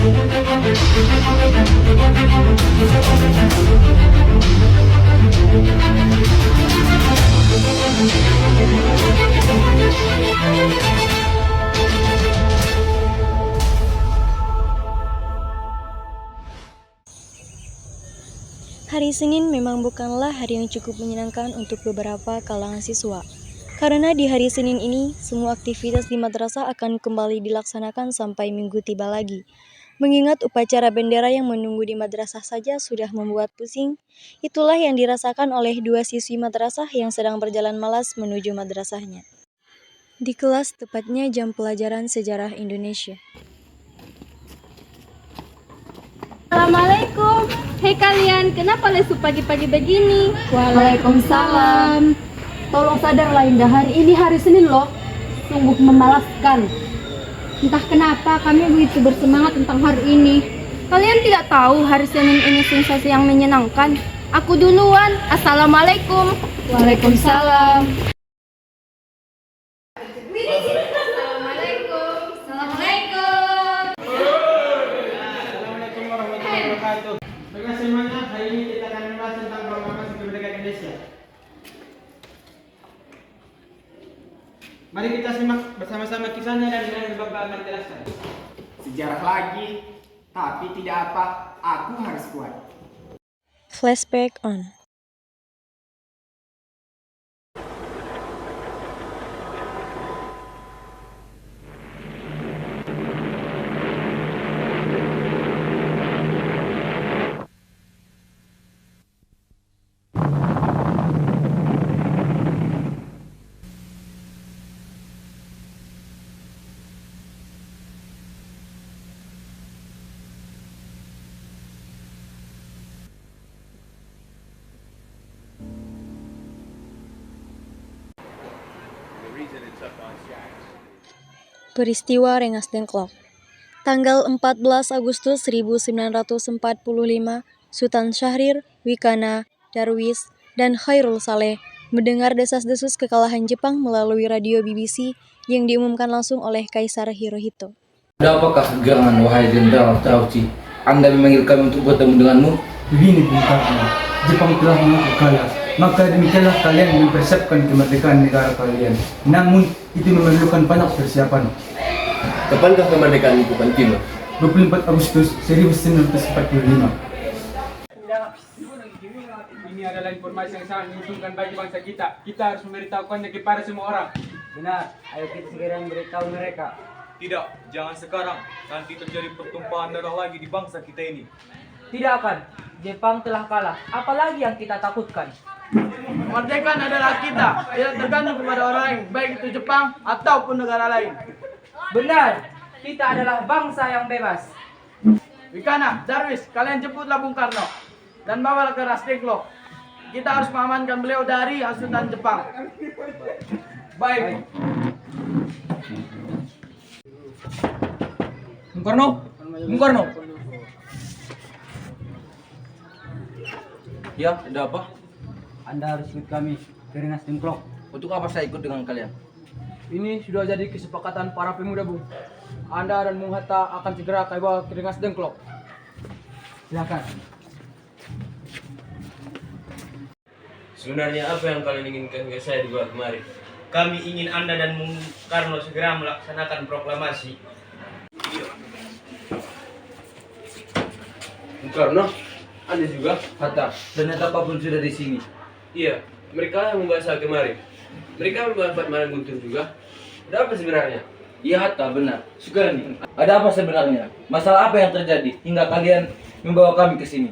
Hari Senin memang bukanlah hari yang cukup menyenangkan untuk beberapa kalangan siswa. Karena di hari Senin ini, semua aktivitas di madrasah akan kembali dilaksanakan sampai minggu tiba lagi. Mengingat upacara bendera yang menunggu di madrasah saja sudah membuat pusing, itulah yang dirasakan oleh dua siswi madrasah yang sedang berjalan malas menuju madrasahnya. Di kelas, tepatnya jam pelajaran sejarah Indonesia. Assalamualaikum. Hei kalian, kenapa lesu pagi-pagi begini? Waalaikumsalam. Tolong sadarlah Indah, hari ini hari Senin loh. Sungguh memalaskan. Entah kenapa kami begitu bersemangat tentang hari ini. Kalian tidak tahu hari Senin ini sensasi yang menyenangkan? Aku duluan. Assalamualaikum. Waalaikumsalam. Assalamualaikum. Assalamualaikum warahmatullahi wabarakatuh. Baiklah semuanya, hari ini kita akan membahas tentang proklamasi kemerdekaan Indonesia. Mari kita simak bersama-sama kisahnya dan dengan Bapak akan jelaskan. Sejarah lagi, tapi tidak apa, aku harus kuat. Flashback on. Peristiwa Rengas Dengklok. Tanggal 14 Agustus 1945, Sultan Syahrir, Wikana, Darwis, dan Khairul Saleh mendengar desas-desus kekalahan Jepang melalui radio BBC yang diumumkan langsung oleh Kaisar Hirohito. Ada apakah gerangan, wahai Jenderal Tauchi? Anda memanggil kami untuk bertemu denganmu? Begini Bung Karno, Jepang telah mengaku kalah, maka demikianlah kalian mempersiapkan kemerdekaan negara kalian. Namun, itu memerlukan banyak persiapan. Kapankah kemerdekaan itu penting? 24 Agustus 1945. Ini adalah informasi yang sangat menguntungkan bagi bangsa kita. Kita harus memberitahukannya kepada semua orang. Benar, ayo kita segera memberitahu mereka. Tidak, jangan sekarang. Nanti terjadi pertumpahan darah lagi di bangsa kita ini. Tidak akan. Jepang telah kalah. Apalagi yang kita takutkan? Kemerdekaan adalah kita, tidak tergantung kepada orang lain, baik itu Jepang ataupun negara lain. Benar, kita adalah bangsa yang bebas. Wikana, Darwis, kalian jemputlah Bung Karno dan bawalah ke Ras Dengklok. Kita harus mengamankan beliau dari hasutan Jepang. Baik. Bung Karno, Bung Karno. Ya, ada apa? Anda harus ikut kami ke Rengas Dengklok. Untuk apa saya ikut dengan kalian? Ini sudah jadi kesepakatan para pemuda, Bung. Anda dan Bung Hatta akan segera bawa ke Rengas Dengklok. Silakan. Sebenarnya apa yang kalian inginkan ke saya dibawa kemari? Kami ingin Anda dan Bung Karno segera melaksanakan proklamasi. Bung Karno, Anda juga? Hatta, ternyata Pak pun sudah di sini. Iya, mereka yang membahas hal kemarin. Mereka membahas Batman Guntur juga. Ada apa sebenarnya? Iya Hatta, benar. Sugandi, ada apa sebenarnya? Masalah apa yang terjadi hingga kalian membawa kami ke sini?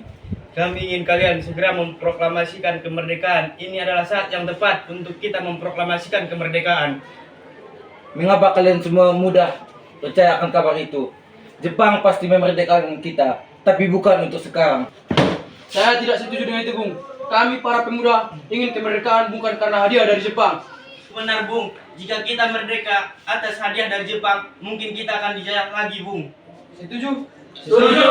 Kami ingin kalian segera memproklamasikan kemerdekaan. Ini adalah saat yang tepat untuk kita memproklamasikan kemerdekaan. Mengapa kalian semua mudah percaya akan kabar itu? Jepang pasti memerdekakan kita, tapi bukan untuk sekarang. Saya tidak setuju dengan itu, Bung. Kami para pemuda ingin kemerdekaan bukan karena hadiah dari Jepang. Benar, Bung. Jika kita merdeka atas hadiah dari Jepang, mungkin kita akan dijajah lagi, Bung. Setuju? Setuju.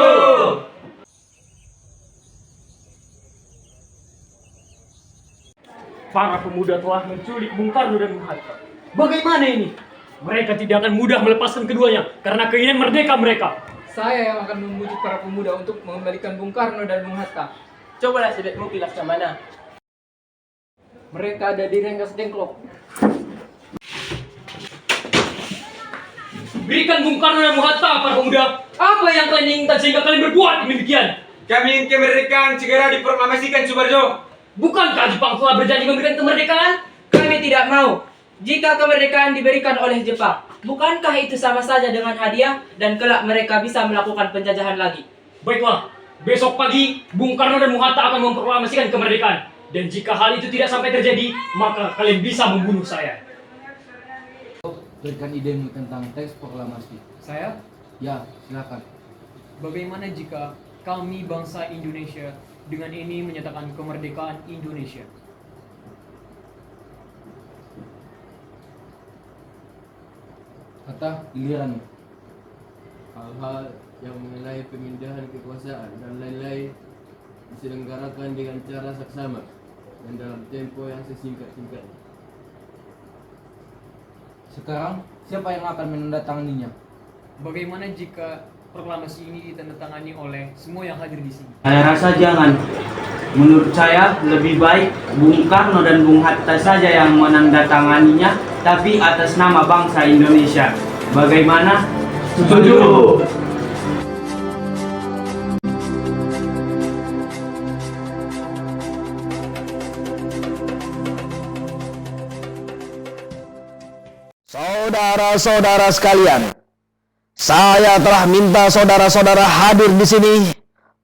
Para pemuda telah menculik Bung Karno dan Bung Hatta. Bagaimana ini? Mereka tidak akan mudah melepaskan keduanya karena keinginan merdeka mereka. Saya yang akan membujuk para pemuda untuk mengembalikan Bung Karno dan Bung Hatta. Cobalah sebaikmu pilah ke mana. Mereka ada di Rengas Dengklok. Berikan Bung Karno dan Bung Hatta para pemuda. Apa yang kalian inginkan sehingga kalian berbuat demikian? Kami ingin kemerdekaan segera diproklamasikan, Subarjo. Bukankah Jepang telah berjanji memberikan kemerdekaan? Kami tidak mau. Jika kemerdekaan diberikan oleh Jepang, bukankah itu sama saja dengan hadiah dan kelak mereka bisa melakukan penjajahan lagi? Baiklah, besok pagi Bung Karno dan Bung Hatta akan memproklamasikan kemerdekaan. Dan jika hal itu tidak sampai terjadi, maka kalian bisa membunuh saya. Berikan idemu tentang teks proklamasi. Saya? Ya, silakan. Bagaimana jika kami bangsa Indonesia dengan ini menyatakan kemerdekaan Indonesia? Hatta, giliran. Hal-hal yang mengenai pemindahan kekuasaan dan lain-lain diselenggarakan dengan cara saksama dan dalam tempo yang sesingkat-singkatnya. Sekarang, siapa yang akan menandatanganinya? Bagaimana jika proklamasi ini ditandatangani oleh semua yang hadir di sini? Saya rasa jangan. Menurut saya lebih baik Bung Karno dan Bung Hatta saja yang menandatanganinya, tapi atas nama bangsa Indonesia. Bagaimana? Setuju. Saudara-saudara sekalian, saya telah minta saudara-saudara hadir di sini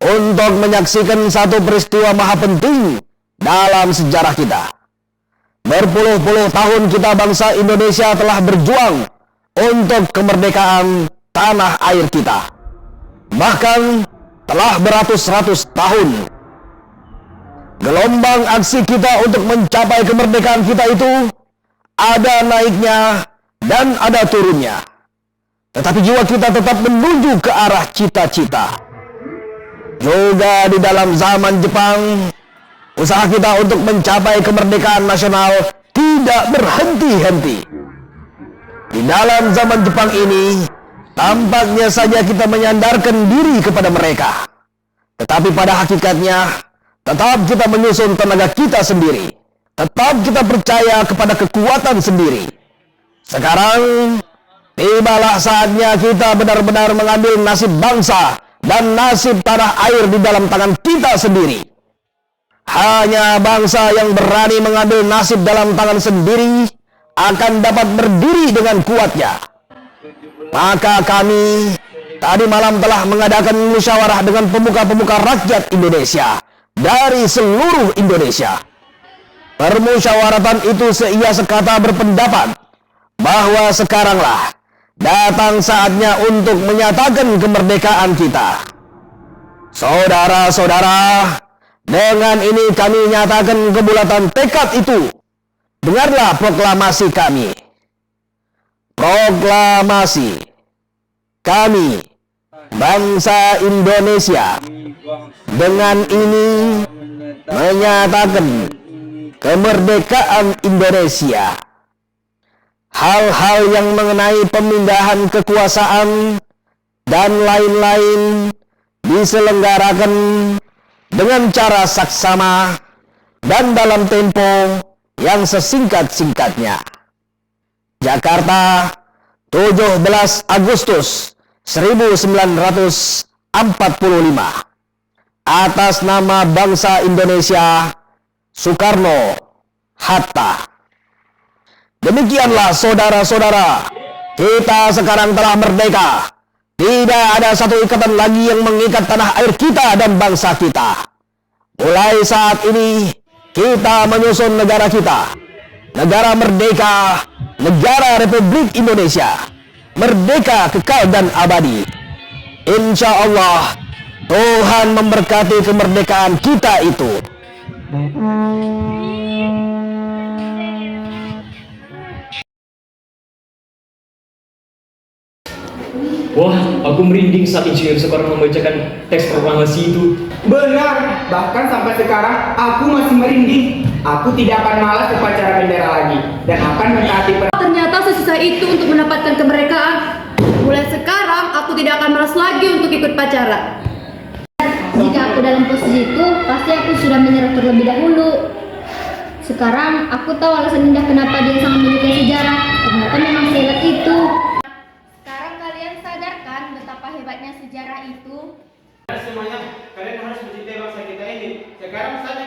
untuk menyaksikan satu peristiwa maha penting dalam sejarah kita. Berpuluh-puluh tahun kita bangsa Indonesia telah berjuang untuk kemerdekaan tanah air kita. Bahkan telah beratus-ratus tahun. Gelombang aksi kita untuk mencapai kemerdekaan kita itu ada naiknya dan ada turunnya. Tetapi jiwa kita tetap menuju ke arah cita-cita. Juga di dalam zaman Jepang, usaha kita untuk mencapai kemerdekaan nasional tidak berhenti-henti. Di dalam zaman Jepang ini, tampaknya saja kita menyandarkan diri kepada mereka. Tetapi pada hakikatnya, tetap kita menyusun tenaga kita sendiri. Tetap kita percaya kepada kekuatan sendiri. Sekarang, tibalah saatnya kita benar-benar mengambil nasib bangsa dan nasib tanah air di dalam tangan kita sendiri. Hanya bangsa yang berani mengambil nasib dalam tangan sendiri akan dapat berdiri dengan kuatnya. Maka kami tadi malam telah mengadakan musyawarah dengan pemuka-pemuka rakyat Indonesia dari seluruh Indonesia. Permusyawaratan itu seia sekata berpendapat bahwa sekaranglah datang saatnya untuk menyatakan kemerdekaan kita. Saudara-saudara, dengan ini kami nyatakan kebulatan tekad itu. Dengarlah proklamasi kami. Proklamasi. Kami, bangsa Indonesia, dengan ini menyatakan kemerdekaan Indonesia. Hal-hal yang mengenai pemindahan kekuasaan dan lain-lain diselenggarakan dengan cara saksama dan dalam tempo yang sesingkat-singkatnya. Jakarta, 17 Agustus 1945. Atas nama bangsa Indonesia, Soekarno Hatta. Demikianlah saudara-saudara, kita sekarang telah merdeka. Tidak ada satu ikatan lagi yang mengikat tanah air kita dan bangsa kita. Mulai saat ini, kita menyusun negara kita. Negara merdeka, negara Republik Indonesia. Merdeka kekal dan abadi. Insya Allah, Tuhan memberkati kemerdekaan kita itu. Wah, aku merinding saat Insinyur Soekarno membacakan teks proklamasi itu. Benar, bahkan sampai sekarang aku masih merinding. Aku tidak akan malas upacara bendera lagi dan akan mentaati. Ternyata sesusah itu untuk mendapatkan kemerdekaan. Mulai sekarang aku tidak akan malas lagi untuk ikut pacaran. Jika aku dalam posisi itu, pasti aku sudah menyerah terlebih dahulu. Sekarang aku tahu alasan Indah kenapa dia sangat menyukai sejarah. Ternyata memang sehebat itu. Sekarang kalian sadarkan betapa hebatnya sejarah itu? Semuanya, kalian harus mencintai bangsa kita ini. Sekarang saja